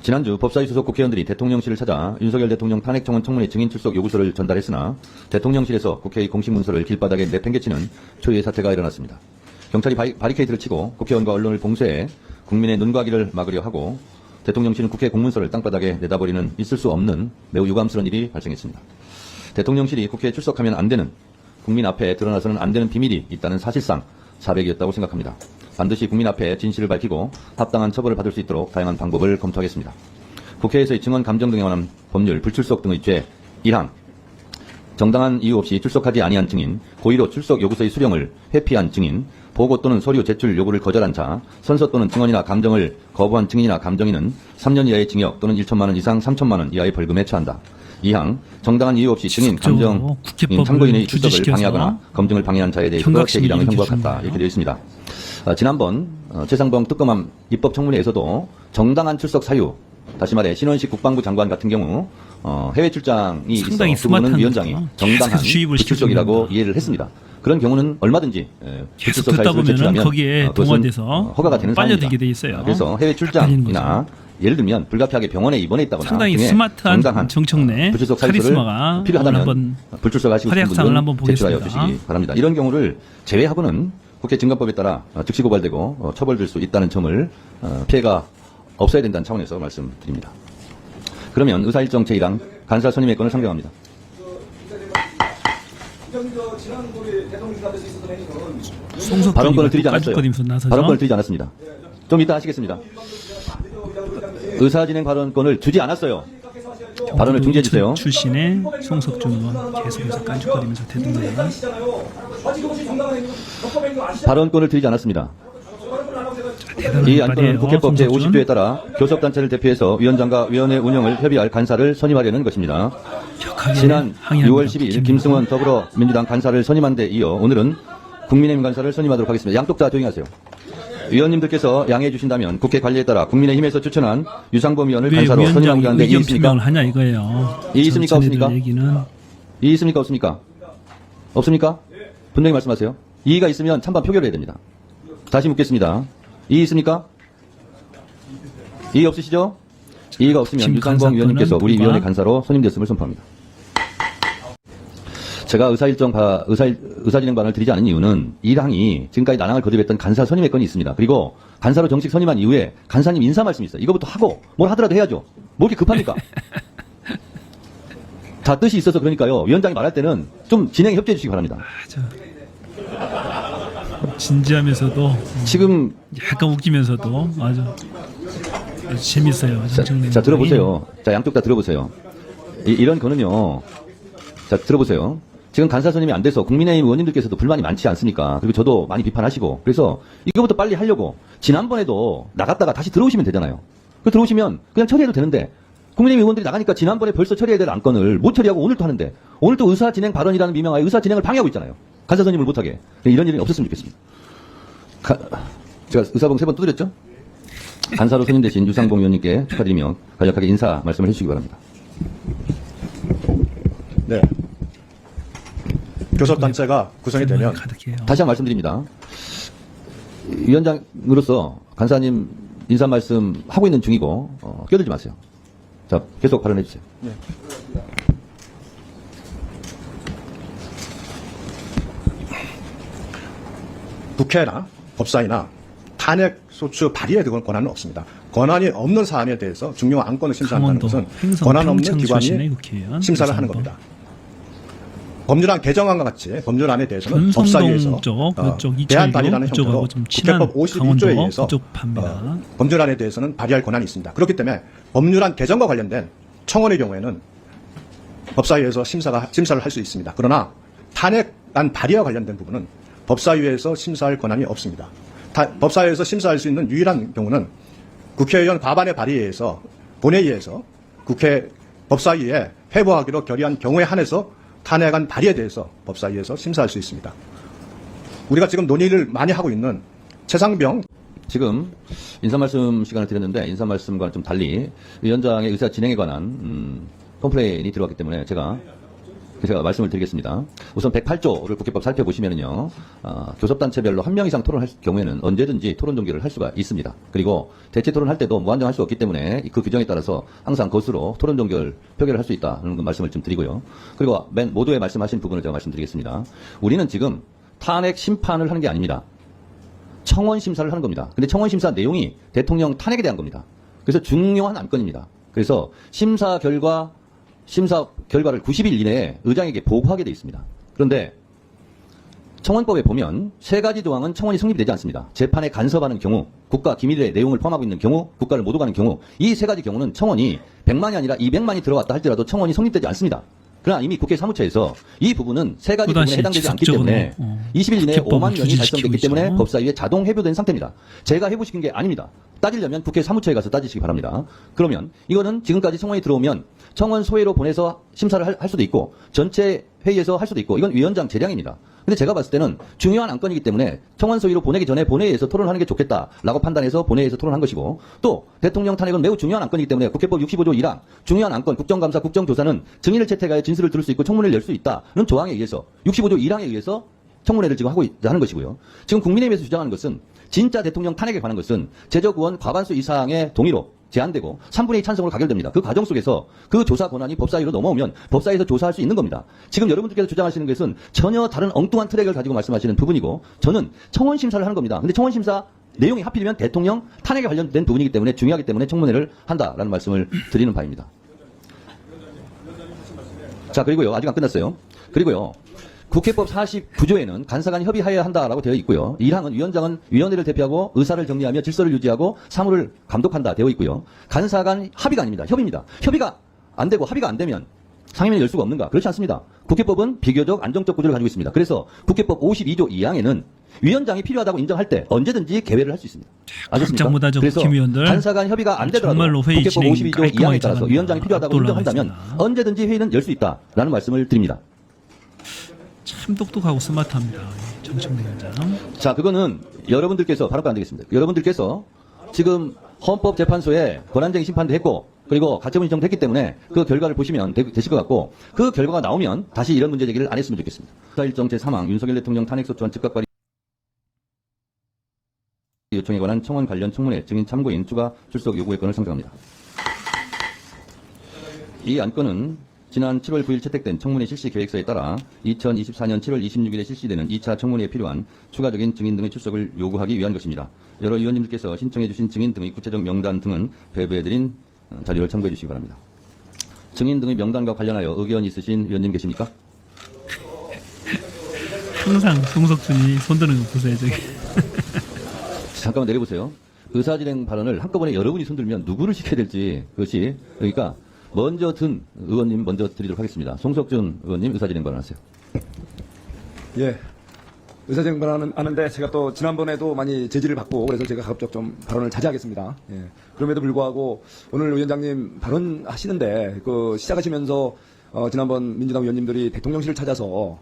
지난주 법사위 소속 국회의원들이 대통령실을 찾아 윤석열 대통령 탄핵청원 청문회 증인 출석 요구서를 전달했으나 대통령실에서 국회의 공식 문서를 길바닥에 내팽개치는 초유의 사태가 일어났습니다. 경찰이 바리케이트를 치고 국회의원과 언론을 봉쇄해 국민의 눈과 귀를 막으려 하고 대통령실은 국회 공문서를 땅바닥에 내다버리는 있을 수 없는 매우 유감스러운 일이 발생했습니다. 대통령실이 국회에 출석하면 안 되는, 국민 앞에 드러나서는 안 되는 비밀이 있다는 사실상 사백이었다고 생각합니다. 반드시 국민 앞에 진실을 밝히고 합당한 처벌을 받을 수 있도록 다양한 방법을 검토하겠습니다. 국회에서의 증언 감정 등에 관한 법률, 불출석 등의 죄 1항, 정당한 이유 없이 출석하지 아니한 증인, 고의로 출석 요구서의 수령을 회피한 증인, 보고 또는 서류 제출 요구를 거절한 자, 선서 또는 증언이나 감정을 거부한 증인이나 감정인은 3년 이하의 징역 또는 1천만 원 이상 3천만 원 이하의 벌금에 처한다. 2항, 정당한 이유 없이 증인, 감정인, 참고인의 출석을 방해하거나 검증을 방해한 자에 대해서도 제1항의 형과 같다. 이렇게 되어 있습니다. 지난번 최상봉 특검함 입법청문회에서도 정당한 출석 사유, 다시 말해 신원식 국방부 장관 같은 경우 해외 출장이 있어 두 분은 위원장이 정당한 불출석이라고 이해를 했습니다. 그런 경우는 얼마든지 불출석 사유를 제출하면 거기에 동원돼서 허가가 되는 빨려들게 상황입니다. 돼 있어요. 그래서 해외 출장이나 예를 들면 불가피하게 병원에 입원해 있다거나 상당히 스마트한 정청래 불출석 사유를 카리스마가 필요하다면 불출석하시고 싶은 분들은 제출하여 주시기 바랍니다. 이런 경우를 제외하고는 국회 증거법에 따라 즉시 고발되고 처벌될 수 있다는 점을 피해가 없어야 된다는 차원에서 말씀드립니다. 그러면 의사일정 제1항 간사 선임의 건을 상정합니다. 발언권을 드리지 않았어요. 발언권을 드리지 않았습니다. 좀 이따 하시겠습니다. 의사진행 발언권을 주지 않았어요. 발언을 중지해 주세요. 출신의 송석준 의원 계속해서 깐죽거리면서 대동네. 발언권을 드리지 않았습니다. 이 안건은 국회법 제50조에 따라 교섭단체를 대표해서 위원장과 위원회 운영을 협의할 간사를 선임하려는 것입니다. 지난 6월 12일 김승원 더불어민주당 간사를 선임한 데 이어 오늘은 국민의힘 간사를 선임하도록 하겠습니다. 양쪽 다 조용히 하세요. 위원님들께서 양해해 주신다면 국회 관리에 따라 국민의힘에서 추천한 유상범 의원을 간사로 선임하고자 하는데 이의 있습니까? 하냐 이거예요. 이의 있습니까? 없습니까? 얘기는. 이의 있습니까? 없습니까? 없습니까? 분명히 말씀하세요. 이의가 있으면 찬반 표결해야 됩니다. 다시 묻겠습니다. 이의 있습니까? 이의 없으시죠? 이의가 없으면 유상범 의원님께서 우리 위원회 간사로 선임됐음을 선포합니다. 제가 의사진행 반을 드리지 않은 이유는 1항이 지금까지 난항을 거듭했던 간사 선임의 건이 있습니다. 그리고 간사로 정식 선임한 이후에 간사님 인사 말씀이 있어요. 이거부터 하고 뭘 하더라도 해야죠. 뭐 이렇게 급합니까? 다 뜻이 있어서 그러니까요. 위원장이 말할 때는 좀 진행에 협조해 주시기 바랍니다. 진지하면서도 지금 약간 웃기면서도 아주 재밌어요. 자 들어보세요. 자 양쪽 다 들어보세요. 이런 거는요. 자 들어보세요. 지금 간사 선임이 안 돼서 국민의힘 의원님들께서도 불만이 많지 않습니까? 그리고 저도 많이 비판하시고 그래서 이거부터 빨리 하려고 지난번에도 나갔다가 다시 들어오시면 되잖아요. 그 들어오시면 그냥 처리해도 되는데 국민의힘 의원들이 나가니까 지난번에 벌써 처리해야 될 안건을 못 처리하고 오늘 또 하는데 오늘 또 의사진행 발언이라는 미명하에 의사진행을 방해하고 있잖아요. 간사 선임을 못하게. 이런 일이 없었으면 좋겠습니다. 제가 의사봉 3번 두드렸죠? 간사로 선임되신 유상봉 의원님께 축하드리며 간략하게 인사 말씀을 해주시기 바랍니다. 네. 교섭단체가 구성이 되면 다시 한번 말씀드립니다. 위원장으로서 간사님 인사 말씀 하고 있는 중이고 끼어들지 마세요. 자 계속 발언해 주세요. 네. 국회나 법사위나 탄핵소추 발의에 대한 권한은 없습니다. 권한이 없는 사안에 대해서 중요한 안건을 심사한다는 것은 권한 없는 기관이 심사를 하는 겁니다. 법률안 개정안과 같이 법률안에 대해서는 법사위에서 대안 발의라는 형태로 국회법 51조에 의해서 법률안에 대해서는 발의할 권한이 있습니다. 그렇기 때문에 법률안 개정과 관련된 청원의 경우에는 법사위에서 심사를 할 수 있습니다. 그러나 탄핵안 발의와 관련된 부분은 법사위에서 심사할 권한이 없습니다. 법사위에서 심사할 수 있는 유일한 경우는 국회의원 과반의 발의에 의해서 본회의에서 국회 법사위에 회부하기로 결의한 경우에 한해서 탄핵안 발의에 대해서 법사위에서 심사할 수 있습니다. 우리가 지금 논의를 많이 하고 있는 최상병 지금 인사말씀 시간을 드렸는데 인사말씀과는 좀 달리 위원장의 의사 진행에 관한 컴플레인이 들어왔기 때문에 제가 제가 말씀을 드리겠습니다. 우선 108조를 국회법 살펴보시면은요, 교섭단체별로 한 명 이상 토론할 경우에는 언제든지 토론 종결을 할 수가 있습니다. 그리고 대체 토론할 때도 무한정 할 수 없기 때문에 그 규정에 따라서 항상 것으로 토론 종결 표결을 할 수 있다는 말씀을 좀 드리고요. 그리고 모두에 말씀하신 부분을 제가 말씀드리겠습니다. 우리는 지금 탄핵 심판을 하는 게 아닙니다. 청원 심사를 하는 겁니다. 근데 청원 심사 내용이 대통령 탄핵에 대한 겁니다. 그래서 중요한 안건입니다. 그래서 심사 결과를 90일 이내에 의장에게 보고하게 돼 있습니다. 그런데 청원법에 보면 세 가지 조항은 청원이 성립이 되지 않습니다. 재판에 간섭하는 경우, 국가 기밀의 내용을 포함하고 있는 경우, 국가를 못 오가는 경우, 이 세 가지 경우는 청원이 100만이 아니라 200만이 들어왔다 할지라도 청원이 성립되지 않습니다. 그러나 이미 국회 사무처에서 이 부분은 세 가지 부분에 해당되지 않기 때문에 20일 이내에 5만 명이 달성됐기 때문에 법사위에 자동 해부된 상태입니다. 제가 해부시킨 게 아닙니다. 따지려면 국회 사무처에 가서 따지시기 바랍니다. 그러면 이거는 지금까지 청원이 들어오면 청원 소회로 보내서 심사를 할 수도 있고 전체 회의에서 할 수도 있고 이건 위원장 재량입니다. 근데 제가 봤을 때는 중요한 안건이기 때문에 청원 소위로 보내기 전에 본회의에서 토론하는 게 좋겠다라고 판단해서 본회의에서 토론한 것이고 또 대통령 탄핵은 매우 중요한 안건이기 때문에 국회법 65조 1항 중요한 안건 국정감사 국정조사는 증인을 채택하여 진술을 들을 수 있고 청문회를 열 수 있다는 조항에 의해서 65조 1항에 의해서 청문회를 지금 하는 것이고요. 지금 국민의힘에서 주장하는 것은 진짜 대통령 탄핵에 관한 것은 제적의원 과반수 이상의 동의로 제한되고 3분의 2 찬성으로 가결됩니다. 그 과정 속에서 그 조사 권한이 법사위로 넘어오면 법사위에서 조사할 수 있는 겁니다. 지금 여러분들께서 주장하시는 것은 전혀 다른 엉뚱한 트랙을 가지고 말씀하시는 부분이고 저는 청원 심사를 하는 겁니다. 근데 청원 심사 내용이 하필이면 대통령 탄핵에 관련된 부분이기 때문에 중요하기 때문에 청문회를 한다라는 말씀을 드리는 바입니다. 자, 그리고요. 아직 안 끝났어요. 그리고요. 국회법 49조에는 간사 간 협의하여야 한다라고 되어 있고요. 1항은 위원장은 위원회를 대표하고 의사를 정리하며 질서를 유지하고 사무를 감독한다 되어 있고요. 간사 간 합의가 아닙니다. 협의입니다. 협의가 안 되고 합의가 안 되면 상임위를 열 수가 없는가? 그렇지 않습니다. 국회법은 비교적 안정적 구조를 가지고 있습니다. 그래서 국회법 52조 2항에는 위원장이 필요하다고 인정할 때 언제든지 개회를 할 수 있습니다. 아셨습니까? 그래서 간사 간 협의가 안 되더라도 국회법 52조 2항에 따라서 위원장이 필요하다고 인정한다면 언제든지 회의는 열 수 있다라는 말씀을 드립니다. 참 똑똑하고 스마트합니다. 정청래 위원장. 자, 그거는 여러분들께서 발언가 안 되겠습니다. 여러분들께서 지금 헌법재판소에 권한쟁의 심판도 했고 그리고 가처분 신청도 했기 때문에 그 결과를 보시면 되실 것 같고 그 결과가 나오면 다시 이런 문제 제기를 안 했으면 좋겠습니다. 수사일정 제3항 윤석열 대통령 탄핵소추안 즉각 발의 요청에 관한 청원 관련 청문회 증인 참고인 추가 출석 요구의 건을 상정합니다. 이 안건은 지난 7월 9일 채택된 청문회 실시 계획서에 따라 2024년 7월 26일에 실시되는 2차 청문회에 필요한 추가적인 증인 등의 출석을 요구하기 위한 것입니다. 여러 의원님들께서 신청해 주신 증인 등의 구체적 명단 등은 배부해드린 자료를 참고해 주시기 바랍니다. 증인 등의 명단과 관련하여 의견 있으신 의원님 계십니까? 항상 송석준이 손드는 거 보세요. 저기. 잠깐만 내려보세요. 의사진행 발언을 한꺼번에 여러분이 손들면 누구를 시켜야 될지 그것이 그러니까 먼저 든 의원님 먼저 드리도록 하겠습니다. 송석준 의원님 의사진행 발언하세요. 예. 의사진행 발언은 하는데 제가 또 지난번에도 많이 제지를 받고 그래서 제가 가급적 좀 발언을 자제하겠습니다. 예. 그럼에도 불구하고 오늘 위원장님 발언하시는데 그 시작하시면서 지난번 민주당 의원님들이 대통령실을 찾아서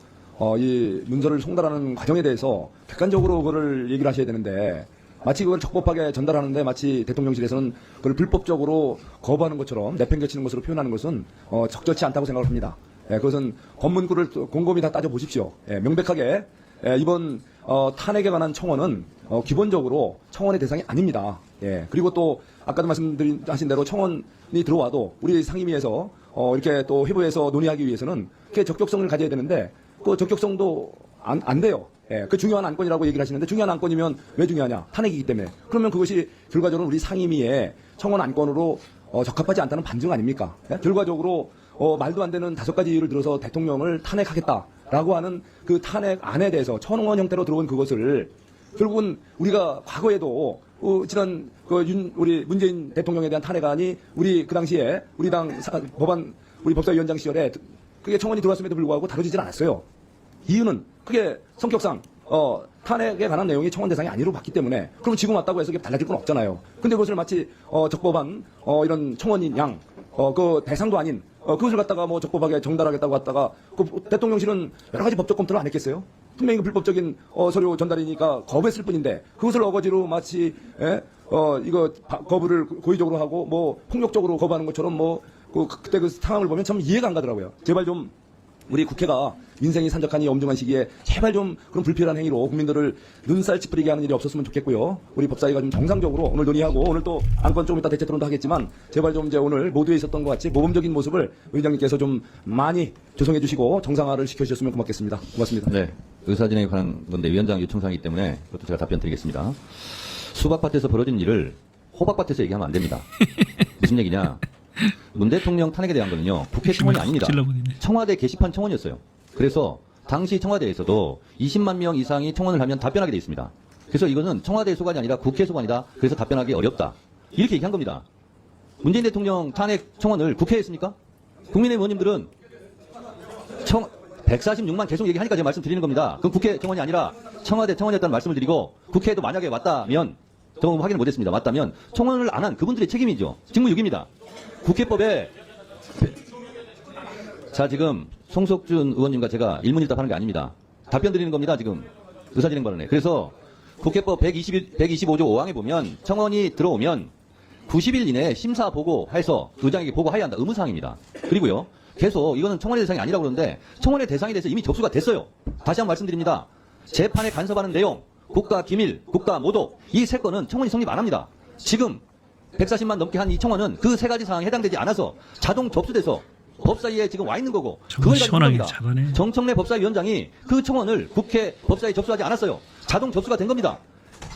이 문서를 송달하는 과정에 대해서 객관적으로 그걸 얘기를 하셔야 되는데 마치 그걸 적법하게 전달하는데 마치 대통령실에서는 그걸 불법적으로 거부하는 것처럼 내팽개치는 것으로 표현하는 것은 적절치 않다고 생각을 합니다. 예, 그것은 법문구를 곰곰이 다 따져보십시오. 예, 명백하게 이번 탄핵에 관한 청원은 기본적으로 청원의 대상이 아닙니다. 예, 그리고 또 아까도 말씀하신 대로 청원이 들어와도 우리 상임위에서 이렇게 또 회부해서 논의하기 위해서는 그게 적격성을 가져야 되는데 그 적격성도 안 돼요. 예, 그 중요한 안건이라고 얘기를 하시는데 중요한 안건이면 왜 중요하냐? 탄핵이기 때문에. 그러면 그것이 결과적으로 우리 상임위의 청원 안건으로 적합하지 않다는 반증 아닙니까? 예? 결과적으로 말도 안 되는 5가지 이유를 들어서 대통령을 탄핵하겠다라고 하는 그 탄핵안에 대해서 청원 형태로 들어온 그것을 결국은 우리가 과거에도 지난 우리 문재인 대통령에 대한 탄핵안이 우리 그 당시에 우리 당 우리 법사위원장 시절에 그게 청원이 들어왔음에도 불구하고 다뤄지질 않았어요. 이유는 그게 성격상 탄핵에 관한 내용이 청원 대상이 아니로 봤기 때문에 그럼 지금 왔다고 해서 그게 달라질 건 없잖아요. 근데 그것을 마치 적법한 이런 청원인 양 그 대상도 아닌 그것을 갖다가 뭐 적법하게 정달하겠다고 했다가 그 대통령실은 여러 가지 법적 검토를 안 했겠어요? 분명히 불법적인 서류 전달이니까 거부했을 뿐인데 그것을 어거지로 마치 이거 거부를 고의적으로 하고 뭐 폭력적으로 거부하는 것처럼 그때 그 상황을 보면 참 이해가 안 가더라고요. 제발 좀 우리 국회가 민생이 산적한 이 엄중한 시기에 제발 좀 그런 불필요한 행위로 국민들을 눈살 찌푸리게 하는 일이 없었으면 좋겠고요. 우리 법사위가 좀 정상적으로 오늘 논의하고 오늘 또 안건 좀 이따 대체 토론도 하겠지만 제발 좀 이제 오늘 모두에 있었던 것 같이 모범적인 모습을 위원장님께서 좀 많이 조성해 주시고 정상화를 시켜주셨으면 고맙겠습니다. 고맙습니다. 네. 의사진행에 관한 건데 위원장 요청사항이기 때문에 그것도 제가 답변 드리겠습니다. 수박밭에서 벌어진 일을 호박밭에서 얘기하면 안 됩니다. 무슨 얘기냐. 문 대통령 탄핵에 대한 거는요. 국회 청원이 아닙니다. 청와대 게시판 청원이었어요. 그래서 당시 청와대에서도 20만 명 이상이 청원을 하면 답변하게 돼 있습니다. 그래서 이거는 청와대 소관이 아니라 국회 소관이다. 그래서 답변하기 어렵다. 이렇게 얘기한 겁니다. 문재인 대통령 탄핵 청원을 국회에 했습니까? 국민의 의원님들은 146만 계속 얘기하니까 제가 말씀드리는 겁니다. 그건 국회 청원이 아니라 청와대 청원이었다는 말씀을 드리고 국회에도 만약에 왔다면 저 확인을 못했습니다. 맞다면 청원을 안 한 그분들의 책임이죠. 직무유기입니다. 국회법에 자 지금 송석준 의원님과 제가 일문일답하는 게 아닙니다. 답변 드리는 겁니다. 지금 의사진행 발언에. 그래서 국회법 125조 5항에 보면 청원이 들어오면 90일 이내에 심사 보고해서 의장에게 보고해야 한다. 의무사항입니다. 그리고요. 계속 이거는 청원의 대상이 아니라고 그러는데 청원의 대상이 돼서 이미 접수가 됐어요. 다시 한번 말씀드립니다. 재판에 간섭하는 내용, 국가 기밀, 국가 모독 이 세 건은 청원이 성립 안 합니다. 지금 140만 넘게 한 이 청원은 그 세 가지 사항에 해당되지 않아서 자동 접수돼서 법사위에 지금 와 있는 거고 그걸 가지고 겁니다. 정청래 법사위원장이 그 청원을 국회 법사위에 접수하지 않았어요. 자동 접수가 된 겁니다.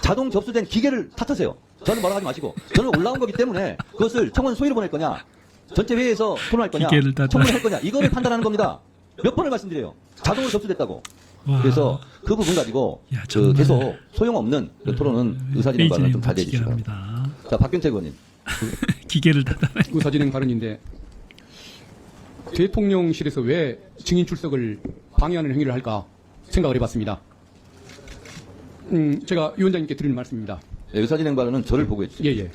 자동 접수된 기계를 탓하세요. 저는 뭐라 하지 마시고 저는 올라온 거기 때문에 그것을 청원 소위로 보낼 거냐 전체 회의에서 토론할 거냐 청문회 할 거냐 이거를 판단하는 겁니다. 몇 번을 말씀드려요. 자동으로 접수됐다고. 그래서 그 부분 가지고 계속 소용없는 그 토론은 의사진행 발언을 좀 자제해 주시기 바랍니다. 자, 박균택 의원님. 기계를 닫아. 의사진행 발언인데 대통령실에서 왜 증인 출석을 방해하는 행위를 할까 생각을 해봤습니다. 제가 위원장님께 드리는 말씀입니다. 네, 의사진행 발언은 저를 보고 해주세요. 예.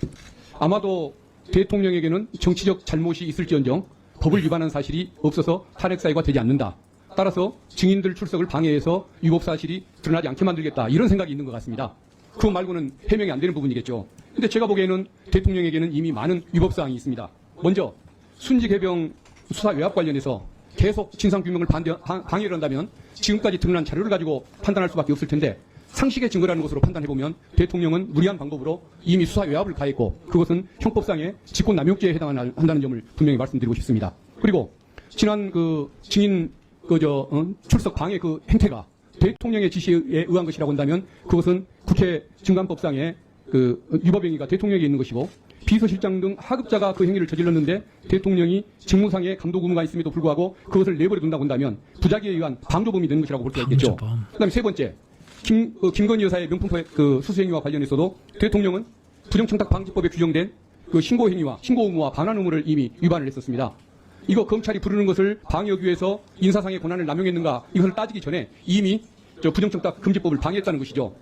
아마도 대통령에게는 정치적 잘못이 있을지언정 법을 위반한 사실이 없어서 탄핵 사유가 되지 않는다. 따라서 증인들 출석을 방해해서 위법 사실이 드러나지 않게 만들겠다. 이런 생각이 있는 것 같습니다. 그거 말고는 해명이 안 되는 부분이겠죠. 근데 제가 보기에는 대통령에게는 이미 많은 위법 사항이 있습니다. 먼저 순직 해병 수사 외압 관련해서 계속 진상규명을 방해를 한다면 지금까지 드러난 자료를 가지고 판단할 수밖에 없을 텐데 상식의 증거라는 것으로 판단해보면 대통령은 무리한 방법으로 이미 수사 외압을 가했고 그것은 형법상의 직권남용죄에 해당한다는 점을 분명히 말씀드리고 싶습니다. 그리고 지난 그 증인 출석 방해 그 행태가 대통령의 지시에 의한 것이라고 한다면 그것은 국회 증감법상의 그 위법 행위가 대통령에게 있는 것이고 비서실장 등 하급자가 그 행위를 저질렀는데 대통령이 직무상의 감독 의무가 있음에도 불구하고 그것을 내버려 둔다고 한다면 부작위에 의한 방조범이 되는 것이라고 볼 수가 있겠죠. 그다음에 세 번째, 김건희 여사의 명품포 그 수수행위와 관련해서도 대통령은 부정청탁방지법에 규정된 그 신고 행위와 신고 의무와 반환 의무를 이미 위반을 했었습니다. 이거 검찰이 부르는 것을 방해하기 위해서 인사상의 권한을 남용했는가 이것을 따지기 전에 이미 부정청탁 금지법을 방해했다는 것이죠.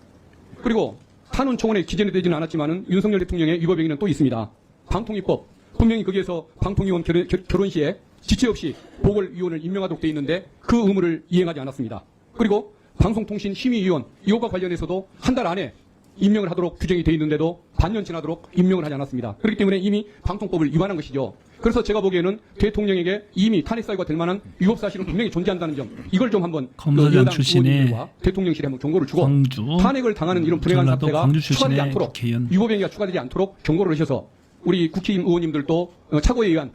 그리고 탄원 청원에 기재되지는 않았지만은 윤석열 대통령의 위법 행위는 또 있습니다. 방통위법 분명히 거기에서 방통위원 결혼 시에 지체 없이 보궐위원을 임명하도록 돼 있는데 그 의무를 이행하지 않았습니다. 그리고 방송통신심의위원 이것과 관련해서도 한 달 안에 임명을 하도록 규정이 돼 있는데도 반년 지나도록 임명을 하지 않았습니다. 그렇기 때문에 이미 방통법을 위반한 것이죠. 그래서 제가 보기에는 대통령에게 이미 탄핵 사유가 될 만한 위법 사실은 분명히 존재한다는 점 이걸 좀 한번 검사장 출신의 대통령실에 한번 경고를 주고 광주, 탄핵을 당하는 이런 불행한 사태가 추가되지 않도록 국회의원. 위법 행위가 추가되지 않도록 경고를 하셔서 우리 국회의원님들도 착오에 의한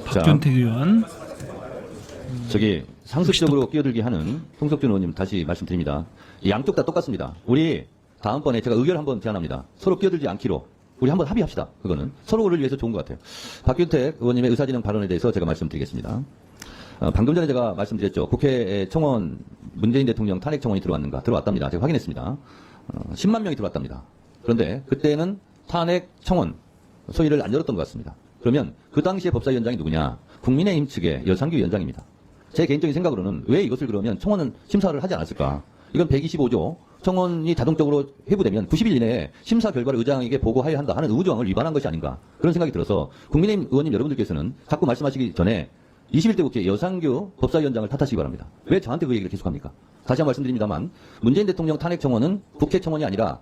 박균택 의원 저기 상습적으로 끼어들게 하는 송석준 의원님 다시 말씀드립니다. 양쪽 다 똑같습니다. 우리 다음번에 제가 의견 한번 제안합니다. 서로 끼어들지 않기로 우리 한번 합의합시다. 그거는 서로를 위해서 좋은 것 같아요. 박균택 의원님의 의사진행 발언에 대해서 제가 말씀드리겠습니다. 방금 전에 제가 말씀드렸죠. 국회 청원 문재인 대통령 탄핵 청원이 들어왔는가? 들어왔답니다. 제가 확인했습니다. 10만 명이 들어왔답니다. 그런데 그때는 탄핵 청원 소위를 안 열었던 것 같습니다. 그러면 그 당시에 법사위원장이 누구냐? 국민의힘 측의 여상규 위원장입니다. 제 개인적인 생각으로는 왜 이것을 그러면 청원은 심사를 하지 않았을까? 이건 125조 청원이 자동적으로 회부되면 90일 이내에 심사 결과를 의장에게 보고해야 한다 하는 의무조항을 위반한 것이 아닌가 그런 생각이 들어서 국민의힘 의원님 여러분들께서는 자꾸 말씀하시기 전에 21대 국회 여상규 법사위원장을 탓하시기 바랍니다. 왜 저한테 그 얘기를 계속합니까? 다시 한번 말씀드립니다만 문재인 대통령 탄핵 청원은 국회 청원이 아니라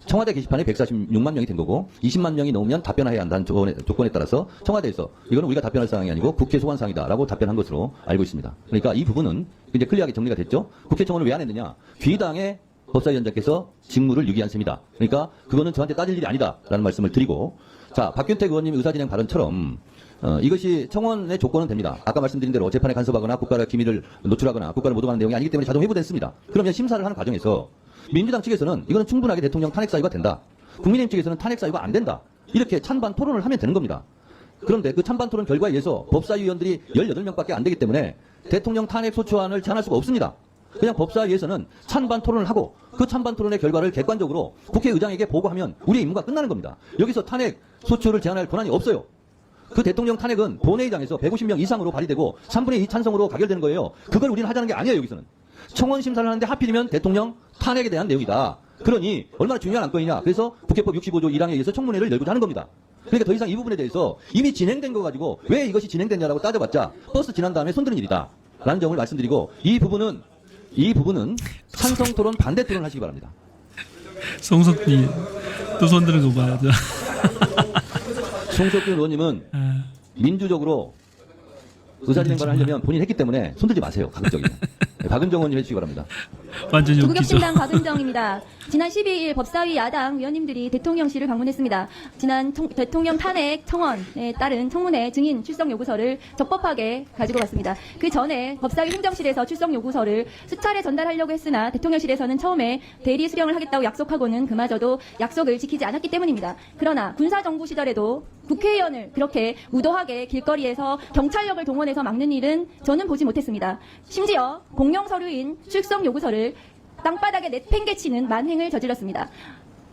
청와대 게시판에 146만 명이 된 거고 20만 명이 넘으면 답변해야 한다는 조건에 따라서 청와대에서 이거는 우리가 답변할 사항이 아니고 국회 소관 사항이다라고 답변한 것으로 알고 있습니다. 그러니까 이 부분은 이제 클리어하게 정리가 됐죠. 국회 청원을 왜 안 했느냐? 비당의 법사위원장께서 직무를 유기한 셈이다. 그러니까 그거는 저한테 따질 일이 아니다라는 말씀을 드리고, 자, 박균택 의원님 의사진행 발언처럼 이것이 청원의 조건은 됩니다. 아까 말씀드린 대로 재판에 간섭하거나 국가의 기밀을 노출하거나 국가를 모독하는 내용이 아니기 때문에 자동 회부됐습니다. 그러면 심사를 하는 과정에서 민주당 측에서는 이거는 충분하게 대통령 탄핵 사유가 된다. 국민의힘 측에서는 탄핵 사유가 안 된다. 이렇게 찬반 토론을 하면 되는 겁니다. 그런데 그 찬반 토론 결과에 의해서 법사위원들이 18명밖에 안 되기 때문에 대통령 탄핵 소추안을 제안할 수가 없습니다. 그냥 법사위에서는 찬반 토론을 하고 그 찬반 토론의 결과를 객관적으로 국회의장에게 보고하면 우리의 임무가 끝나는 겁니다. 여기서 탄핵 소추를 제안할 권한이 없어요. 그 대통령 탄핵은 본회의장에서 150명 이상으로 발의되고 3분의 2 찬성으로 가결되는 거예요. 그걸 우리는 하자는 게 아니에요, 여기서는. 청원 심사를 하는데 하필이면 대통령 탄핵에 대한 내용이다. 그러니 얼마나 중요한 안건이냐. 그래서 국회법 65조 1항에 의해서 청문회를 열고자 하는 겁니다. 그러니까 더 이상 이 부분에 대해서 이미 진행된 거 가지고 왜 이것이 진행됐냐라고 따져봤자 버스 지난 다음에 손드는 일이다. 라는 점을 말씀드리고 이 부분은 찬성 토론, 반대 토론 하시기 바랍니다. 송석빈 또 손드는 거 봐요. 송석빈 의원님은 민주적으로 의사진행반을 하려면 본인이 했기 때문에 손들지 마세요. 가급적이면. 네, 박은정 의원님 해주시기 바랍니다. 완전히 웃기죠. 조국혁신당 박은정입니다. 지난 12일 법사위 야당 위원님들이 대통령실을 방문했습니다. 지난 대통령 탄핵 청원에 따른 청문회 증인 출석 요구서를 적법하게 가지고 왔습니다. 그 전에 법사위 행정실에서 출석 요구서를 수차례 전달하려고 했으나 대통령실에서는 처음에 대리 수령을 하겠다고 약속하고는 그마저도 약속을 지키지 않았기 때문입니다. 그러나 군사정부 시절에도 국회의원을 그렇게 무도하게 길거리에서 경찰력을 동원해서 막는 일은 저는 보지 못했습니다. 심지어 공용 서류인 출석 요구서를 땅바닥에 내팽개치는 만행을 저질렀습니다.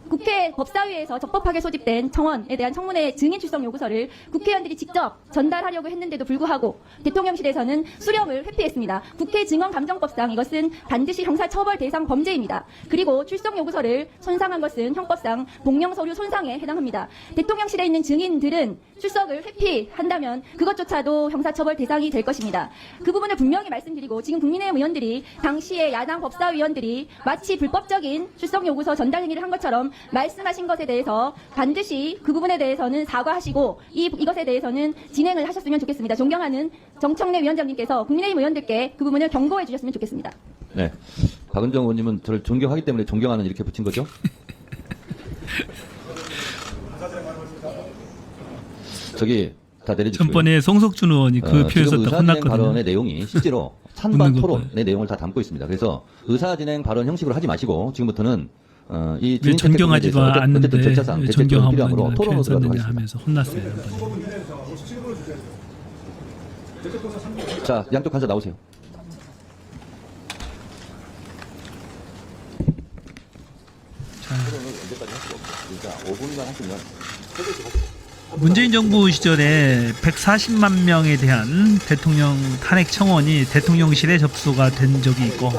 국회 법사위에서 적법하게 소집된 청원에 대한 청문회 증인 출석 요구서를 국회의원들이 직접 전달하려고 했는데도 불구하고 대통령실에서는 수령을 회피했습니다. 국회 증언감정법상 이것은 반드시 형사처벌 대상 범죄입니다. 그리고 출석 요구서를 손상한 것은 형법상 공용서류 손상에 해당합니다. 대통령실에 있는 증인들은 출석을 회피한다면 그것조차도 형사처벌 대상이 될 것입니다. 그 부분을 분명히 말씀드리고 지금 국민의힘 의원들이 당시에 야당 법사위원들이 마치 불법적인 출석 요구서 전달 행위를 한 것처럼 말씀하신 것에 대해서 반드시 그 부분에 대해서는 사과하시고 이것에 대해서는 진행을 하셨으면 좋겠습니다. 존경하는 정청래 위원장님께서 국민의힘 의원들께 그 부분을 경고해 주셨으면 좋겠습니다. 네. 박은정 의원님은 저를 존경하기 때문에 존경하는 이렇게 붙인 거죠? 저기 다 내려주시고요. 전번에 송석준 의원이 그 표에서 지금 딱 의사진행 혼났거든요. 발언의 내용이 실제로 찬반 묻는 토론의 내용을 다 담고 있습니다. 그래서 의사진행 발언 형식으로 하지 마시고 지금부터는 이 왜 존경하지도 않는데 어쨌든 절차상 대책적인 존경하고 필요함으로 토론으로 들어가도록 표현했느냐 하겠습니다. 하면서 혼났어요. 한번. 자, 양쪽 간사 나오세요. 문재인 정부 시절에 140만 명에 대한 대통령 탄핵 청원이 대통령실에 접수가 된 적이 있고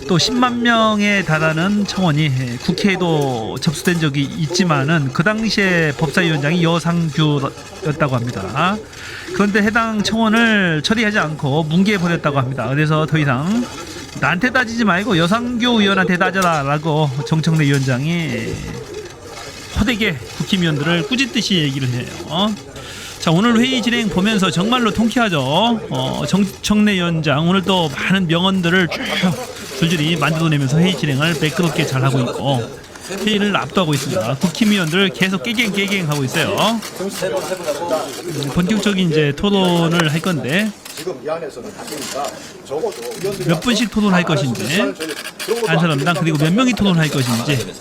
또 10만 명에 달하는 청원이 국회에도 접수된 적이 있지만은 그 당시에 법사위원장이 여상규였다고 합니다. 그런데 해당 청원을 처리하지 않고 뭉개버렸다고 합니다. 그래서 더 이상 나한테 따지지 말고 여상규 의원한테 따져라라고 정청래 위원장이 호되게 국힘위원들을 꾸짖듯이 얘기를 해요. 자, 오늘 회의 진행 보면서 정말로 통쾌하죠. 정청래 위원장 오늘 또 많은 명언들을 쭉 줄줄이 만들어내면서 회의 진행을 매끄럽게 잘하고 있고 회의를 압도하고 있습니다. 국힘위원들 계속 깨갱 하고 있어요. 본격적인 이제 토론을 할 건데 몇 분씩 토론할 것인지 한 사람당 그리고 몇 명이 토론할 것인지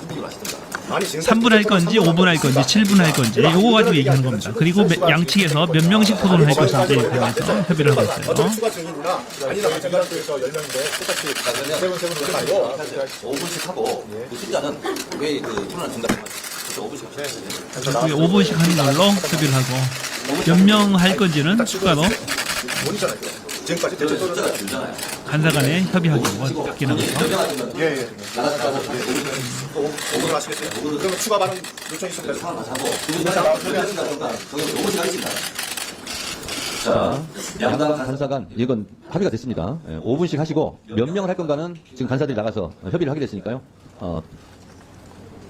3분 할 건지 5분 할 건지 7분 할 건지 요거 가지고 얘기하는 겁니다. 그리고 양측에서 몇 명씩 토론을 할 것인지 관해서 협의를 하고 있어요. 5분씩 하고 그 숫자는 왜 그 토론을 중단한 거죠? 5분씩 하는 걸로 협의를 하고 몇 명 할 건지는 추가로 지금까지 대체 숫자가 줄잖아요. 간사 간에 협의하기로 바뀌는 거죠. 예. 5분을 하시겠어요? 그러면 추가 발언 요청 있으면 자, 양당 간사 간 이건 합의가 됐습니다. 5분씩 하시고 몇 명을 할 건가는 지금 간사들이 나가서 협의를 하게 됐으니까요.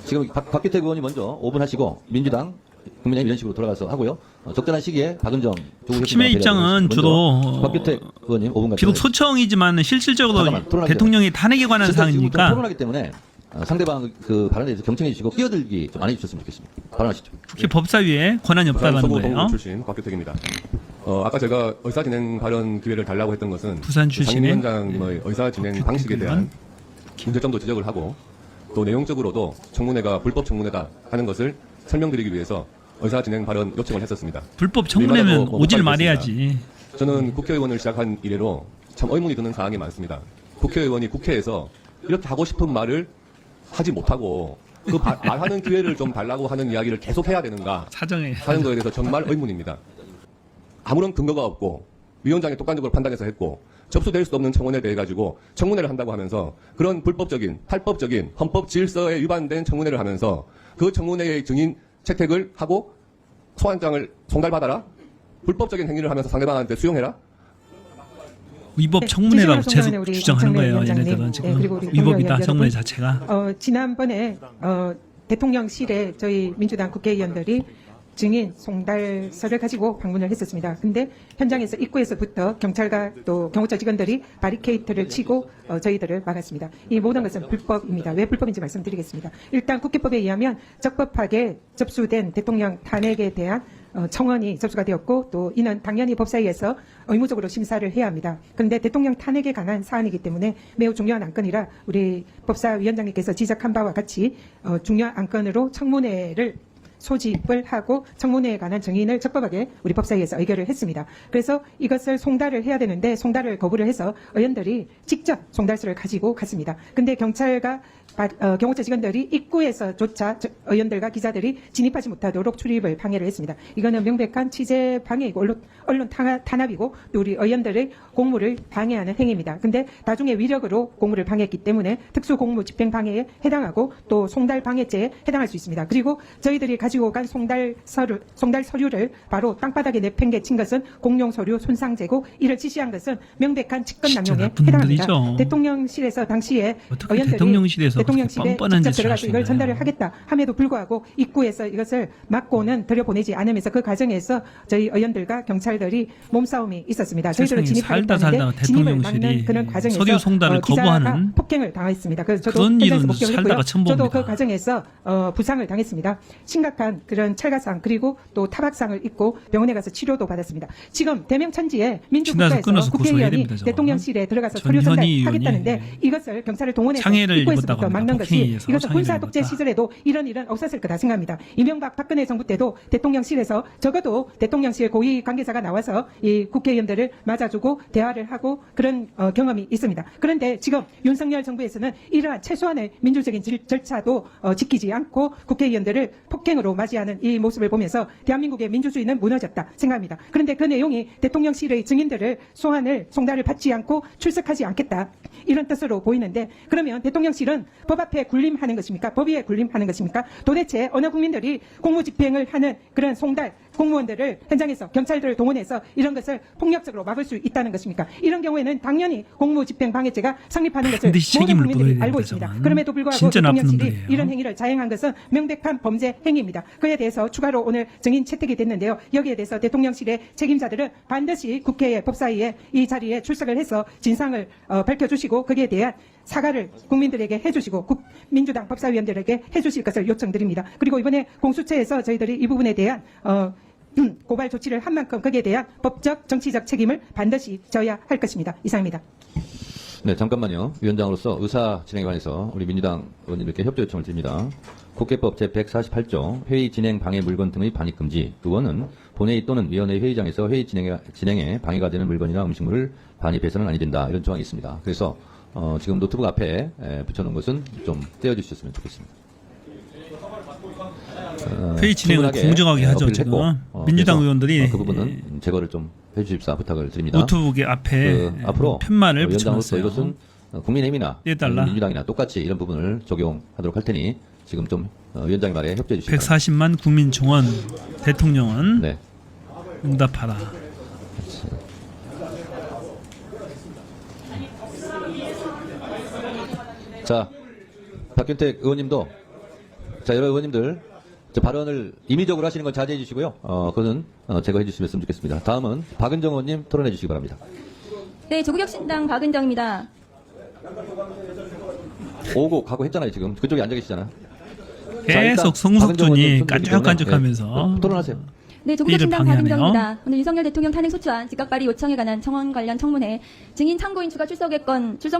지금 박규택 의원이 먼저 5분 하시고 민주당, 국민의힘 이런 식으로 돌아가서 하고요. 적절한 시기에 박은정 팀의 입장은 주로 박규택 의원님 5분 비록 소청이지만 실질적으로 대통령의 탄핵에 관한 사항이니까 토론하기 때문에 상대방 그 발언에 대해서 경청해 주시고 끼어들기 좀 안 해주셨으면 좋겠습니다. 발언하시죠. 국회 법사위에 권한이 없다는 부산 거예요. 서구동부 출신 박규택입니다. 아까 제가 의사진행 발언 기회를 달라고 했던 것은 부산 출신의 상임위원장의 의사진행 방식에 대한 문제점도 지적을 하고 또 내용적으로도 청문회가 불법 청문회다 하는 것을 설명드리기 위해서 의사진행 발언 요청을 했었습니다. 불법 청문회면 오질 말해야지. 저는 국회의원을 시작한 이래로 참 의문이 드는 사항이 많습니다. 국회의원이 국회에서 이렇게 하고 싶은 말을 하지 못하고 그 말하는 기회를 좀 달라고 하는 이야기를 계속 해야 되는가 사정해. 하는 거에 대해서 정말 의문입니다. 아무런 근거가 없고 위원장이 독단적으로 판단해서 했고 접수될 수 없는 청문회에 대해 가지고 청문회를 한다고 하면서 그런 불법적인 탈법적인 헌법 질서에 위반된 청문회를 하면서 그 청문회의 증인 채택을 하고 소환장을 송달받아라? 불법적인 행위를 하면서 상대방한테 수용해라? 위법 청문회라고 계속 주장하는 거예요. 얘네들은 지금 위법이다 청문회 자체가. 지난번에 대통령실에 저희 민주당 국회의원들이 증인 송달서를 가지고 방문을 했었습니다. 근데 현장에서 입구에서부터 경찰과 또 경호처 직원들이 바리케이트를 치고 저희들을 막았습니다. 이 모든 것은 불법입니다. 왜 불법인지 말씀드리겠습니다. 일단 국회법에 의하면 적법하게 접수된 대통령 탄핵에 대한 청원이 접수가 되었고 또 이는 당연히 법사위에서 의무적으로 심사를 해야 합니다. 그런데 대통령 탄핵에 관한 사안이기 때문에 매우 중요한 안건이라 우리 법사위원장님께서 지적한 바와 같이 중요한 안건으로 청문회를 소집을 하고 청문회에 관한 증인을 적법하게 우리 법사위에서 의결을 했습니다. 그래서 이것을 송달을 해야 되는데 송달을 거부를 해서 의원들이 직접 송달서를 가지고 갔습니다. 근데 경찰과 경호처 직원들이 입구에서조차 의원들과 기자들이 진입하지 못하도록 출입을 방해를 했습니다. 이거는 명백한 취재 방해이고 언론 탄압이고 또 우리 의원들의 공무를 방해하는 행위입니다. 근데 나중에 위력으로 공무를 방해했기 때문에 특수공무 집행 방해에 해당하고 또 송달 방해죄에 해당할 수 있습니다. 그리고 저희들이 가지고 간 송달 서류를 바로 땅바닥에 내팽개친 것은 공용 서류 손상죄고 이를 지시한 것은 명백한 직권남용에 해당합니다. 대통령실에서 당시에 의원들이 대통령실에 직접 들어가서 이걸 전달을 하겠다 함에도 불구하고 입구에서 이것을 막고는 들여보내지 않으면서 그 과정에서 저희 의원들과 경찰들이 몸싸움이 있었습니다. 저희들은 진입하겠다는데 진입을 막는 그런 과정에서 서류 송달을 거부하는 폭행을 당했습니다. 그래서 저도 그런 일은 목격을 살다가 했고요. 처음 봅니다. 저도 그 과정에서 부상을 당했습니다. 심각한 그런 철가상 그리고 또 타박상을 입고 병원에 가서 치료도 받았습니다. 지금 대명천지에 민주국가에서 국회의원이 대통령실에 들어가서 서류 전달하겠다는데 이것을 경찰을 동원해서 입구에서부터 막는 것이 이것은 군사 독재 시절에도 이런 일은 없었을 거다 생각합니다. 이명박 박근혜 정부 때도 대통령실에서 적어도 대통령실 고위 관계자가 나와서 이 국회의원들을 맞아주고 대화를 하고 그런 경험이 있습니다. 그런데 지금 윤석열 정부에서는 이러한 최소한의 민주적인 절차도 지키지 않고 국회의원들을 폭행으로 맞이하는 이 모습을 보면서 대한민국의 민주주의는 무너졌다 생각합니다. 그런데 그 내용이 대통령실의 증인들을 송달을 받지 않고 출석하지 않겠다 이런 뜻으로 보이는데 그러면 대통령실은 법 앞에 군림하는 것입니까? 법 위에 군림하는 것입니까? 도대체 어느 국민들이 공무집행을 하는 그런 송달 공무원들을 현장에서 경찰들을 동원해서 이런 것을 폭력적으로 막을 수 있다는 것입니까? 이런 경우에는 당연히 공무집행방해죄가 성립하는 것을 모든 국민들이 알고 있습니다. 그럼에도 불구하고 대통령실이 이런 행위를 자행한 것은 명백한 범죄 행위입니다. 그에 대해서 추가로 오늘 증인 채택이 됐는데요. 여기에 대해서 대통령실의 책임자들은 반드시 국회의 법사위에 이 자리에 출석을 해서 진상을 밝혀주시고 거기에 대한 사과를 국민들에게 해주시고 민주당 법사위원들에게 해주실 것을 요청드립니다. 그리고 이번에 공수처에서 저희들이 이 부분에 대한 고발 조치를 한 만큼 거기에 대한 법적 정치적 책임을 반드시 져야 할 것입니다. 이상입니다. 네, 잠깐만요. 위원장으로서 의사 진행에 관해서 우리 민주당 의원님께 협조 요청을 드립니다. 국회법 제148조 회의 진행 방해 물건 등의 반입 금지. 그거는 본회의 또는 위원회 회의장에서 회의 진행에 방해가 되는 물건이나 음식물을 반입해서는 아니 된다. 이런 조항이 있습니다. 그래서 지금 노트북 앞에 붙여놓은 것은 좀 떼어주셨으면 좋겠습니다. 회의 진행을 공정하게 하죠. 지금 민주당 의원들이 그 부분은 제거를 좀 해주십사 부탁을 드립니다. 노트북의 앞에 앞으로 팻말을 위원장으로서 붙여놨어요. 이것은 국민의힘이나 민주당이나 똑같이 이런 부분을 적용하도록 할 테니 지금 좀 위원장의 말에 협조해 주시기 바랍니다. 140만 국민 총원 대통령은 네. 응답하라. 자, 박균택 의원님도 자, 여러 의원님들 저 발언을 임의적으로 하시는 건 자제해 주시고요. 그것은 제거해 주시면 좋겠습니다. 다음은 박은정 의원님 토론해 주시기 바랍니다. 네, 조국혁신당 박은정입니다. 오고 가고 했잖아요. 지금 그쪽에 앉아 계시잖아요. 자, 일단 계속 성숙준이 박은정 의원님 깐족깐족하면서 예, 토론하세요. 네, 조국혁신당 이를 방해하네요. 박은정입니다. 오늘 윤석열 대통령 탄핵 소추안 즉각 발의 요청에 관한 청원 관련 청문회 증인 참고인 추가 출석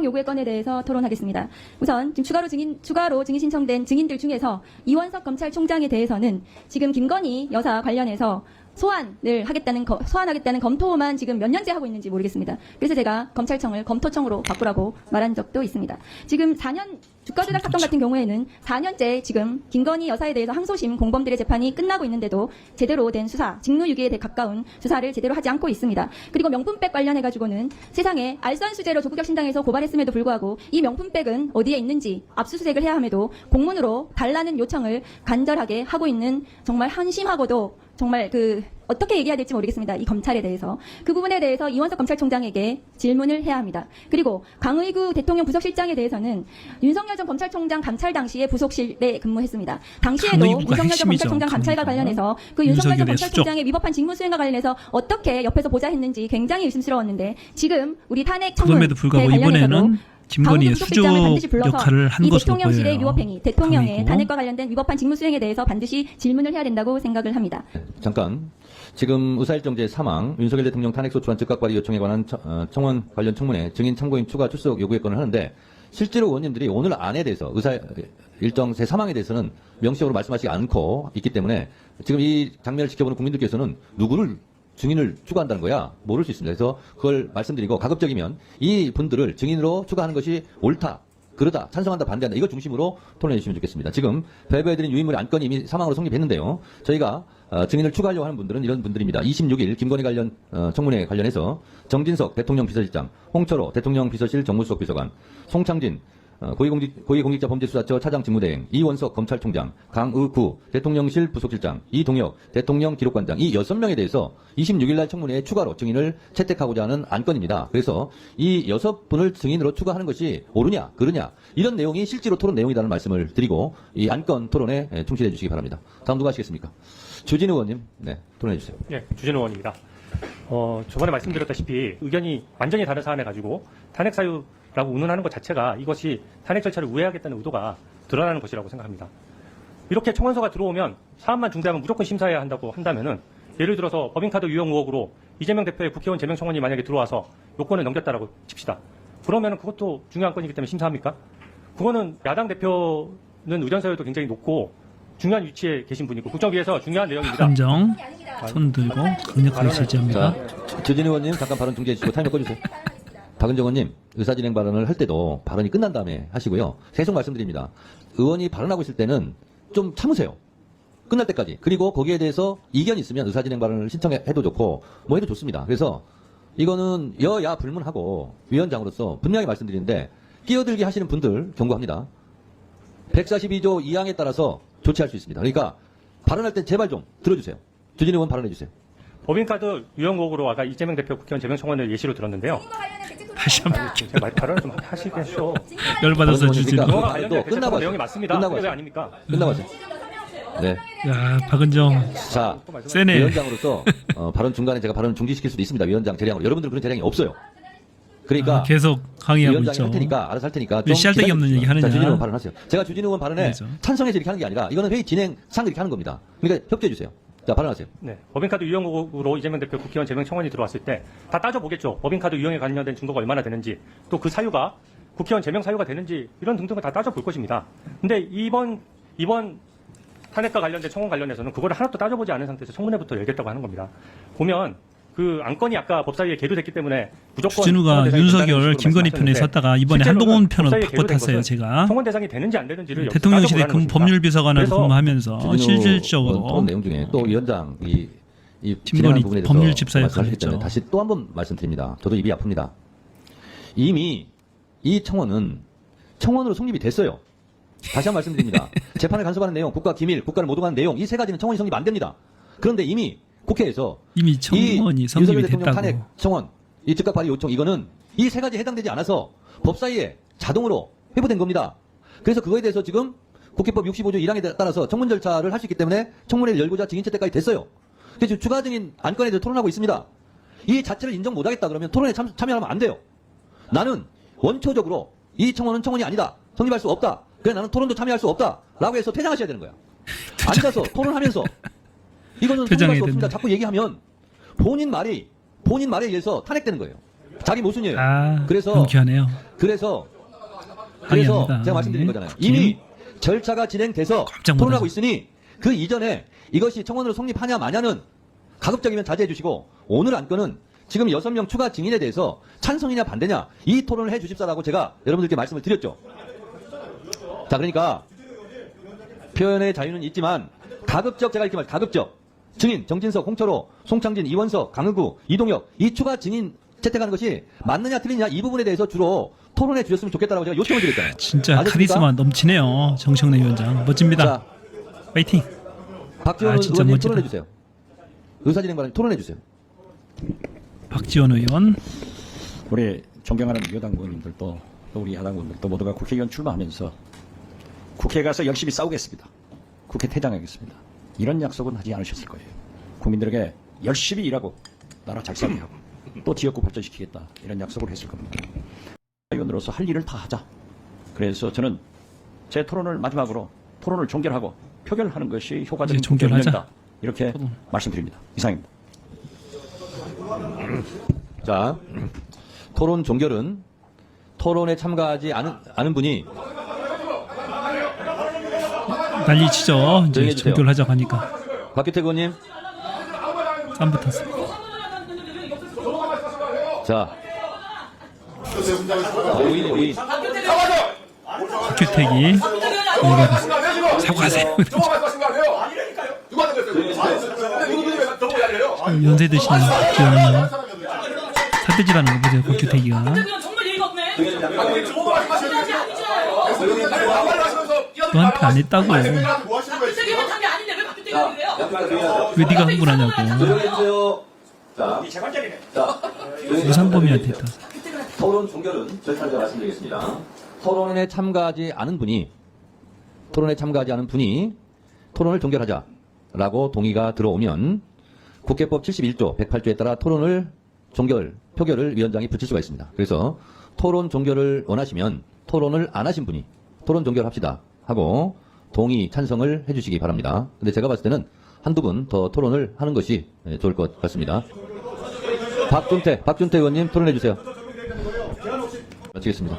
요구의 건에 대해서 토론하겠습니다. 우선 지금 추가로 증인 신청된 증인들 중에서 이원석 검찰총장에 대해서는 지금 김건희 여사 관련해서 소환하겠다는 검토만 지금 몇 년째 하고 있는지 모르겠습니다. 그래서 제가 검찰청을 검토청으로 바꾸라고 말한 적도 있습니다. 지금 4년 주가 조작 사건 같은 경우에는 4년째 지금 김건희 여사에 대해서 항소심 공범들의 재판이 끝나고 있는데도 제대로 된 수사, 직무유기에 가까운 수사를 제대로 하지 않고 있습니다. 그리고 명품백 관련해가지고는 세상에 알선수재로 조국혁신당에서 고발했음에도 불구하고 이 명품백은 어디에 있는지 압수수색을 해야 함에도 공문으로 달라는 요청을 간절하게 하고 있는 정말 한심하고도 정말 어떻게 얘기해야 될지 모르겠습니다. 이 검찰에 대해서. 그 부분에 대해서 이원석 검찰총장에게 질문을 해야 합니다. 그리고 강의구 대통령 부속실장에 대해서는 윤석열 전 검찰총장 감찰 당시에 부속실에 근무했습니다. 당시에도 강의구가 윤석열 전 핵심이죠. 검찰총장 감찰과 강의구가. 관련해서 그 윤석열 전 윤석열의 검찰총장의 위법한 직무수행과 관련해서 어떻게 옆에서 보자 했는지 굉장히 의심스러웠는데 지금 우리 탄핵 청문회 그럼에도 불구하고 관련해서도 이번에는 김건희의 강의구 부속실장을 반드시 수조 불러서 역할을 한 이 것으로 대통령실의 보여요. 위법행위, 대통령의 강의구. 탄핵과 관련된 위법한 직무수행에 대해서 반드시 질문을 해야 된다고 생각을 합니다. 잠깐. 지금 의사일정제 사망, 윤석열 대통령 탄핵소추안 즉각 발의 요청에 관한 청원 관련 청문회 증인 참고인 추가 출석 요구의 건을 하는데 실제로 의원님들이 오늘 안에 대해서 의사일정제 사망에 대해서는 명시적으로 말씀하시지 않고 있기 때문에 지금 이 장면을 지켜보는 국민들께서는 누구를 증인을 추가한다는 거야 모를 수 있습니다. 그래서 그걸 말씀드리고 가급적이면 이 분들을 증인으로 추가하는 것이 옳다. 그러다, 찬성한다, 반대한다. 이거 중심으로 토론해 주시면 좋겠습니다. 지금 배부해드린 유인물의 안건이 이미 사망으로 성립했는데요. 저희가 증인을 추가하려고 하는 분들은 이런 분들입니다. 26일 김건희 관련 청문회 관련해서 정진석 대통령 비서실장, 홍철호 대통령 비서실 정무수석 비서관, 송창진 고위공직자범죄수사처 차장직무대행, 이원석 검찰총장, 강의구 대통령실 부속실장, 이동혁 대통령 기록관장 이 6명에 대해서 26일 날 청문회에 추가로 증인을 채택하고자 하는 안건입니다. 그래서 이 6분을 증인으로 추가하는 것이 옳으냐 그르냐 이런 내용이 실제로 토론 내용이라는 말씀을 드리고 이 안건 토론에 충실해 주시기 바랍니다. 다음 누가 하시겠습니까? 주진우 의원님, 네, 토론해 주세요. 네, 주진우 의원입니다. 저번에 말씀드렸다시피 의견이 완전히 다른 사안을 가지고 탄핵 사유라고 운운하는 것 자체가 이것이 탄핵 절차를 우회하겠다는 의도가 드러나는 것이라고 생각합니다. 이렇게 청원서가 들어오면 사안만 중대하면 무조건 심사해야 한다고 한다면은 예를 들어서 법인카드 유용 의혹으로 이재명 대표의 국회의원 제명 청원이 만약에 들어와서 요건을 넘겼다라고 칩시다. 그러면은 그것도 중요한 건이기 때문에 심사합니까? 그거는 야당 대표는 의견서열도 굉장히 높고 중요한 위치에 계신 분이고 국정위에서 중요한 내용입니다. 한정 손 들고 강력하게 제지합니다. 자, 주진우 의원님 잠깐 발언 중지해 주시고 타이머 꺼주세요. 박은정 의원님 의사진행 발언을 할 때도 발언이 끝난 다음에 하시고요. 계속 말씀드립니다. 의원이 발언하고 있을 때는 좀 참으세요. 끝날 때까지. 그리고 거기에 대해서 이견이 있으면 의사진행 발언을 신청해도 좋고 뭐 해도 좋습니다. 그래서 이거는 여야 불문하고 위원장으로서 분명히 말씀드리는데 끼어들게 하시는 분들 경고합니다. 142조 2항에 따라서 조치할 수 있습니다. 그러니까 발언할 때 제발 좀 들어주세요. 주진우 의원 발언해 주세요. 법인카드 유용 의혹으로 아까 이재명 대표 국회의원 제명 청원을 예시로 들었는데요. 다시 한번 제가 발언을 좀 하시겠죠. 열받아서 주진우. 그러니까 그거와 관련된 끝나고 대체법 하세요. 내용이 맞습니다. 끝나고 그게 왜 하세요. 아닙니까? 끝나고 하세요. 네. 야, 박은정 자, 세네. 위원장으로서 발언 중간에 제가 발언을 중지시킬 수도 있습니다. 위원장 재량으로. 여러분들은 그런 재량이 없어요. 그러니까 계속 강의하고 위원장이 있죠. 할 테니까 알아서 할 테니까 왜 씨알데기 없는 얘기 하느냐. 자, 주진우 의원 발언하세요. 제가 주진우 의원 발언에 그렇죠. 찬성해서 이렇게 하는 게 아니라 이거는 회의 진행상 이렇게 하는 겁니다. 그러니까 협조해 주세요. 자, 발언하세요. 네, 법인카드 유용 의혹으로 이재명 대표 국회의원 제명 청원이 들어왔을 때 다 따져보겠죠. 법인카드 유용에 관련된 증거가 얼마나 되는지, 또 그 사유가 국회의원 제명 사유가 되는지 이런 등등을 다 따져볼 것입니다. 근데 이번 탄핵과 관련된 청원 관련해서는 그거를 하나도 따져보지 않은 상태에서 청문회부터 열겠다고 하는 겁니다. 보면 그 안건이 아까 법사위에 계류됐기 때문에 무조건 주진우가 청원 대상이 윤석열, 된다는 김건희 식으로 편에 말씀하셨는데 섰다가 이번에 실제로는 한동훈 편으로 법사위에 바꿔 계류된 탔어요, 것은 제가. 청원 대상이 되는지 안 되는지를 대통령실에 따져보라는 것입니다. 법률비서관으로 그래서 근무하면서 주진우 실질적으로 토론 내용 중에 또 위원장 이 김건희 진행하는 부분에 대해서 법률 집사 말씀하셨기 역할을 때문에 했죠. 다시 또 한 번 말씀드립니다. 저도 입이 아픕니다. 이미 이 청원은 청원으로 성립이 됐어요. 다시 한 번 말씀드립니다. 재판을 간섭하는 내용, 국가 기밀, 국가를 모독하는 내용 이 세 가지는 청원이 성립 안 됩니다. 그런데 이미 국회에서 이미 청원이 이 성립이 윤석열 대통령 됐다고. 탄핵 청원, 이 즉각 발의 요청 이거는 이 세 가지에 해당되지 않아서 법사위에 자동으로 회부된 겁니다. 그래서 그거에 대해서 지금 국회법 65조 1항에 따라서 청문 절차를 할 수 있기 때문에 청문회를 열고자 증인 채택까지 됐어요. 그래서 지금 추가 증인 안건에 대해서 토론하고 있습니다. 이 자체를 인정 못하겠다 그러면 토론에 참여하면 안 돼요. 나는 원초적으로 이 청원은 청원이 아니다. 성립할 수 없다. 그래 나는 토론도 참여할 수 없다. 라고 해서 퇴장하셔야 되는 거야. 앉아서 토론하면서 이거는 성립할 수 없습니다. 자꾸 얘기하면 본인 말에 의해서 탄핵되는 거예요. 자기 모순이에요. 그래서 명쾌하네요. 그래서 항의합니다. 제가 말씀드린 네. 거잖아요. 이미 절차가 진행돼서 깜짝 토론하고 놀라죠. 있으니 그 이전에 이것이 청원으로 성립하냐 마냐는 가급적이면 자제해 주시고 오늘 안건은 지금 6명 추가 증인에 대해서 찬성이냐 반대냐 이 토론을 해 주십사라고 제가 여러분들께 말씀을 드렸죠. 자, 그러니까 표현의 자유는 있지만 가급적 제가 이렇게 가급적 증인 정진석, 홍철호, 송창진, 이원석, 강은구, 이동혁 이 추가 증인 채택하는 것이 맞느냐 틀리냐 이 부분에 대해서 주로 토론해 주셨으면 좋겠다고 제가 요청을 드렸잖아요. 진짜 아셨습니까? 카리스마 넘치네요. 정청래 위원장. 멋집니다. 자, 파이팅. 박지원 진짜 의원님 멋지다. 토론해 주세요. 의사진행관님 토론해 주세요. 박지원 의원. 우리 존경하는 여당 의원님들도 또 우리 야당 의원들도 모두가 국회의원 출마하면서 국회에 가서 열심히 싸우겠습니다. 국회 퇴장하겠습니다. 이런 약속은 하지 않으셨을 거예요. 국민들에게 열심히 일하고 나라 잘 살게 하고 또 지역구 발전시키겠다 이런 약속을 했을 겁니다. 의원으로서 할 일을 다 하자. 그래서 저는 제 토론을 마지막으로 토론을 종결하고 표결하는 것이 효과적인 이제 종결하자. 국회 운영이다. 이렇게 말씀드립니다. 이상입니다. 자, 토론 종결은 토론에 참가하지 않은 분이 난리 치죠. 이제 조용히 해주세요. 종결하자고 하니까. 박규택 의원님. 땀 붙었어. 자, 5인. 박규택이 사과하세요. 연세 드신 박지원 사태질하는 거 보세요. 박규택이가. 너한테 안 했다고. 왜 네가 흥분하냐고. 무상범위한테 했다. 토론 종결은 절차를 제가 말씀드리겠습니다. 토론에 참가하지 않은 분이 토론을 종결하자라고 동의가 들어오면 국회법 71조 108조에 따라 토론을 표결을 위원장이 붙일 수가 있습니다. 그래서 토론 종결을 원하시면 토론을 안 하신 분이 토론 종결합시다 하고 동의, 찬성을 해주시기 바랍니다. 근데 제가 봤을 때는 한두 분 더 토론을 하는 것이 좋을 것 같습니다. 박준태 의원님 토론해 주세요. 마치겠습니다.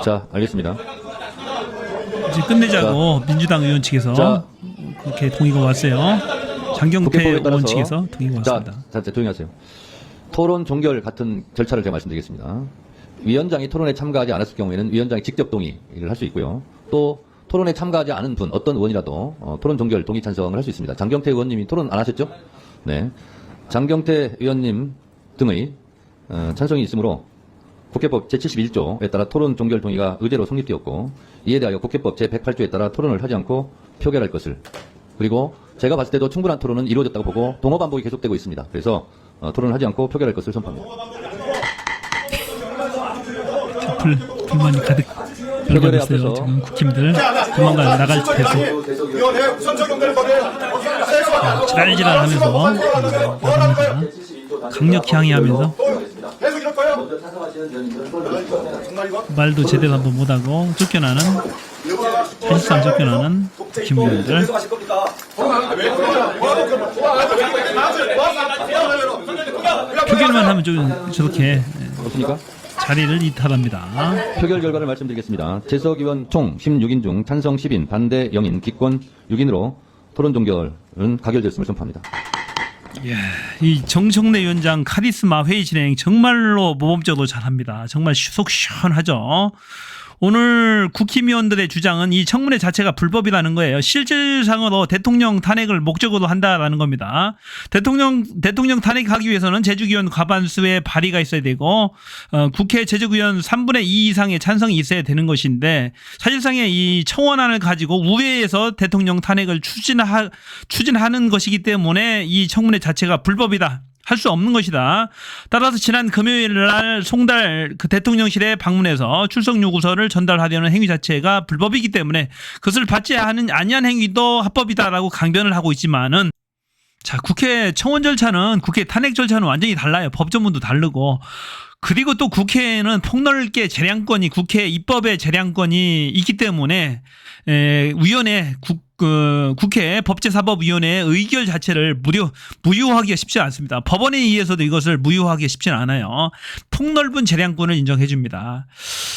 자, 알겠습니다. 이제 끝내자고 민주당 의원 측에서 자. 그렇게 동의가 왔어요. 장경태 국회법에 의원 따라서 측에서 동의가 왔습니다. 자, 조용히 하세요. 토론 종결 같은 절차를 제가 말씀드리겠습니다. 위원장이 토론에 참가하지 않았을 경우에는 위원장이 직접 동의를 할 수 있고요. 또 토론에 참가하지 않은 분, 어떤 의원이라도 토론 종결 동의 찬성을 할 수 있습니다. 장경태 의원님이 토론 안 하셨죠? 네. 장경태 의원님 등의 찬성이 있으므로 국회법 제71조에 따라 토론 종결 동의가 의제로 성립되었고 이에 대하여 국회법 제108조에 따라 토론을 하지 않고 표결할 것을 그리고 제가 봤을 때도 충분한 토론은 이루어졌다고 보고 동어 반복이 계속되고 있습니다. 그래서 토론을 하지 않고 표결할 것을 선포합니다. 불만이 가득 표결에 열받았어요. 앞서서 지금 국힘들 도망가 나갈 때서 지랄지랄하면서 나갑니다. 강력히 항의하면서 말도 제대로 한번 못하고 쫓겨나는 사실상 쫓겨나는 국힘의원들. 표결만 하면 좀 저렇게 없습니까? 자리를 이탈합니다. 표결 결과를 말씀드리겠습니다. 재석 의원 총 16인 중 찬성 10인, 반대 0인, 기권 6인으로 토론 종결은 가결됐음을 선포합니다. 이 정청래 위원장 카리스마 회의 진행 정말로 모범적으로 잘합니다. 정말 속 시원하죠. 오늘 국힘의원들의 주장은 이 청문회 자체가 불법이라는 거예요. 실질상으로 대통령 탄핵을 목적으로 한다라는 겁니다. 대통령 탄핵하기 위해서는 제주의원 과반수의 발의가 있어야 되고 국회 제주의원 3분의 2 이상의 찬성이 있어야 되는 것인데 사실상의 이 청원안을 가지고 우회해서 대통령 탄핵을 추진하는 것이기 때문에 이 청문회 자체가 불법이다. 할 수 없는 것이다. 따라서 지난 금요일 날 송달 그 대통령실에 방문해서 출석 요구서를 전달하려는 행위 자체가 불법이기 때문에 그것을 받지 아니한 행위도 합법이다라고 강변을 하고 있지만은, 자, 국회 청원 절차는 국회 탄핵 절차는 완전히 달라요. 법조문도 다르고. 그리고 또 국회에는 폭넓게 재량권이, 국회 입법의 재량권이 있기 때문에 국회 법제사법위원회의 의결 자체를 무효하기가 쉽지 않습니다. 법원에 의해서도 이것을 무효하기가 쉽지는 않아요. 폭넓은 재량권을 인정해 줍니다.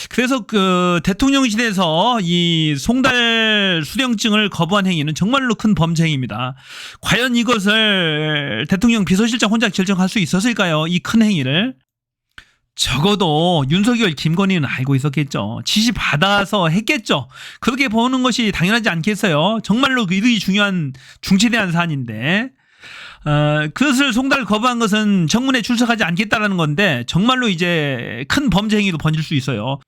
그래서 그 대통령실에서 이 송달 수령증을 거부한 행위는 정말로 큰 범죄 행위입니다. 과연 이것을 대통령 비서실장 혼자 결정할 수 있었을까요? 이 큰 행위를. 적어도 윤석열, 김건희는 알고 있었겠죠. 지시 받아서 했겠죠. 그렇게 보는 것이 당연하지 않겠어요. 정말로 이들이 중요한 중체대한 사안인데, 그것을 송달 거부한 것은 정문에 출석하지 않겠다라는 건데, 정말로 이제 큰 범죄 행위로 번질 수 있어요.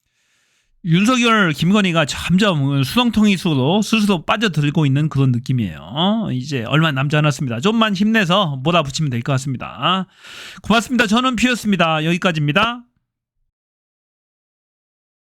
윤석열, 김건희가 점점 수렁텅이 속으로 스스로 빠져들고 있는 그런 느낌이에요. 이제 얼마 남지 않았습니다. 좀만 힘내서 몰아붙이면 될 것 같습니다. 고맙습니다. 저는 피었습니다. 여기까지입니다.